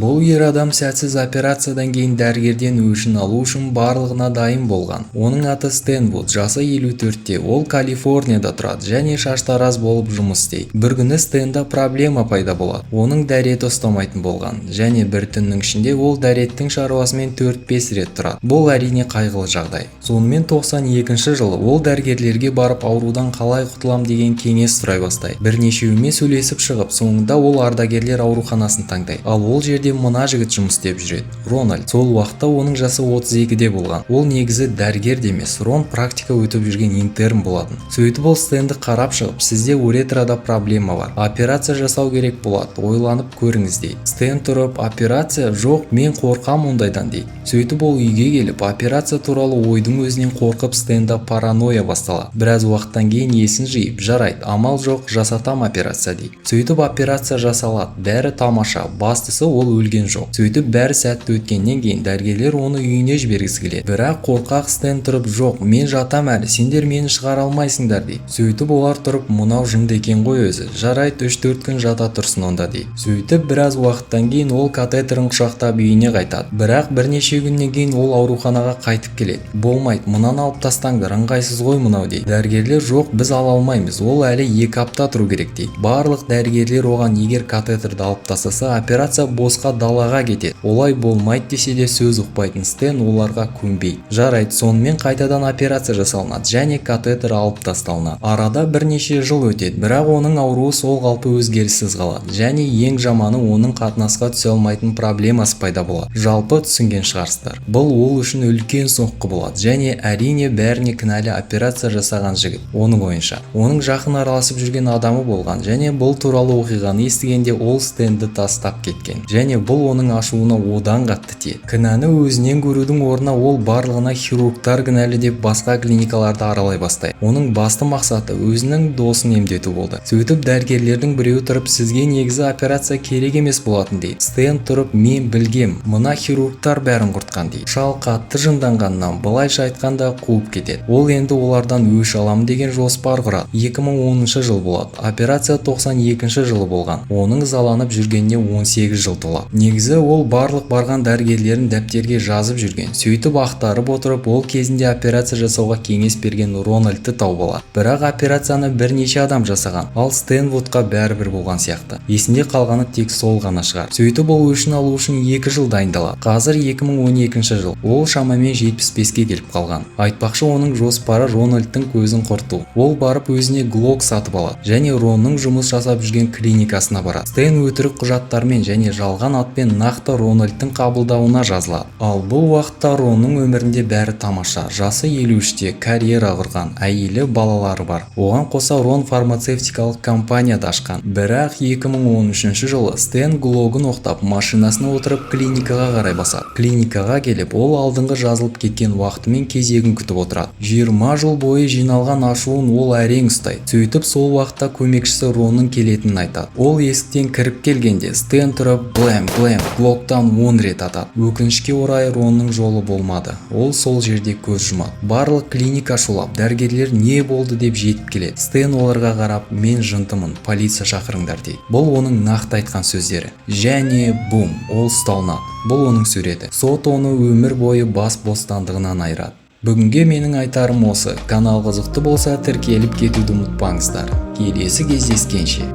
Бұл ер адам сәтсіз операциядан кейін дәрігерден өшін алу үшін барлығына дайын болған. Оның аты Стэн Вуд, жасы 54-те, ол Калифорнияда тұрады және шаштараз болып жұмыс істейді. Бір күні Стэнда проблема пайда болады. Оның дәреті ұстамайтын болған және бір түннің ішінде ол дәреттің шаруасымен 4-5 рет тұрады. Бұл әрине қайғылы жағдай. Сонымен 92 жылы ол дәрігерлерге барып аурудан қалай құтылам деген кеңес сұрай бастайды. Бірнешеуімен сөйлесіп шығып, соңында ол ардагерлер ауруханасын таңдайды. Ал ол жерде мына жігіт жұмыс істеп жүреді. Рональд. Сол уақытта оның жасы 32-де болған. Ол негізі дәрігер де емес, Рон практика өтіп жүрген интерн болатын. Сөйтіп ол Стэнді қарап шығып, сізде уретрада проблема бар. Операция жасау керек болады. Ойланып көріңіз дейді. Стэн тұрып, операция жоқ, мен қорқам ондайдан дейді. Сөйтіп ол үйге келіп, операция туралы ойдың өзінен қорқып, Стэнда паранойя басталады. Біраз уақыттан кейін есін жиып, жарайды, амал жоқ, жасатам операция дейді. Сөйтіп операция жасалады. Бәрі тамаша. Бастысы ол өлген жоқ. Сөйтіп бәрі сәтті өткеннен кейін дәрігерлер оны үйіне жібергісі келеді. Бірақ қорқақ Стэн тұрып, жоқ, мен жатам әлі, сендер мені шығара алмайсыңдар дейді. Сөйтіп олар тұрып, мынау жынды екен ғой өзі. Жарайды, 3-4 күн жата тұрсын онда дейді. Сөйтіп біраз уақыттан кейін ол катетерін құшақтап үйіне қайтады. Бірақ бірнеше күннен кейін ол ауруханаға қайтып келеді. Болмайды, мынаны алып тастаңдар, ыңғайсыз ғой мынау дейді. Дәрігерлер жоқ, біз ала алмаймыз, ол әлі 2 апта тұру керек дейді. Барлық дәрігерлер оған егер катетерді алып тастаса, операция босқа далаға кетеді. Олай болмайды десе де сөз ұқпайтын Стэн оларға көнбейді. Жарайды, сонымен қайтадан операция жасалынады және катетер алып тасталынады. Арада бірнеше жыл өтеді, бірақ оның ауруы сол қалпы өзгеріссіз қалады және ең жаманы оның қатынасқа түсе алмайтын проблемасы пайда болады. Жалпы түсінген шығарсыздар. Бұл ол үшін үлкен соққы болады және әрине бәріне кінәлі операция жасаған жігіт. Оның ойынша, оның жақын араласып жүрген адамы болған және бұл туралы оқиғаны естігенде ол Стэнді тастап кеткен және бұл оның ашуына одан қатты тиеді. Кінәні өзінен көрудің орнына ол барлығына хирургтар кінәлі деп басқа клиникаларды аралай бастайды. Оның басты мақсаты өзінің досын емдету болды. Сөйтіп дәрігерлердің біреуі тұрып, сізге негізі операция керек емес болатын дейді. Стэн тұрып, мен білгем, мына хирургтар бәрін құртқан дейді. Шал қатты жынданғаннан былайша айтқанда қуып кетеді. Ол енді олардан өш алам деген жоспар құрады. 2010 жыл болады. Операция 92 жылы болған. Оның ызаланып жүргеніне 18 жыл толады. Негізі ол барлық барған дәрігерлерін дәптерге жазып жүрген. Сөйтіп ақтарып отырып, ол кезінде операция жасауға кеңес берген Рональдты тауып алады. Бірақ операцияны бірнеше адам жасаған, ал Стэн Вудқа бәрібір болған сияқты. Есінде қалғаны тек сол ғана шығар. Сөйтіп ол өшін алу үшін 2 жыл дайындалады. Қазір 2012 жыл. Ол шамамен 75-ке келіп қалған. Айтпақшы, оның жоспары Рональдтың көзін құрту. Ол барып өзіне Глок сатып алады және Ронның жұмыс жасап жүрген клиникасына барады. Стэн өтірік құжаттармен және жалған атпен нақты Рональдтың қабылдауына жазылады. Ал бұл уақытта Ронның өмірінде бәрі тамаша. Жасы 53-те, карьера құрған, әйелі, балалары бар. Оған қоса Рон фармацевтикалық компанияда ашқан. Бірақ 2013 жылы Стэн Глогын оқтап, машинасына отырып клиникаға қарай басады. Клиникаға келіп, ол алдыңғы жазылып кеткен уақытымен кезегін күтіп отырады. 20 жыл бойы жиналған ашуын ол әрең ұстайды. Сөйтіп сол уақытта көмекшісі Ронның келетінін айтады. Ол есіктен кіріп келгенде Стэн тұрып, блэм, Глоктан 10 рет атады. Өкінішке орай Ронның жолы болмады. Ол сол жерде көз жұмады. Барлық клиника шулап, дәрігерлер не болды деп жетіп келеді. Стэн оларға қарап, мен жынтымын, полиция шақырыңдар дейді. Бұл оның нақты айтқан сөздері. Және бум, ол ұсталынады. Бұл оның суреті. Сот оны өмір бойы бас бостандығынан айырады. Бүгінге менің айтарым осы. Канал қызықты болса тіркеліп кетуді ұмытпаңыздар. Келесі кездескенше.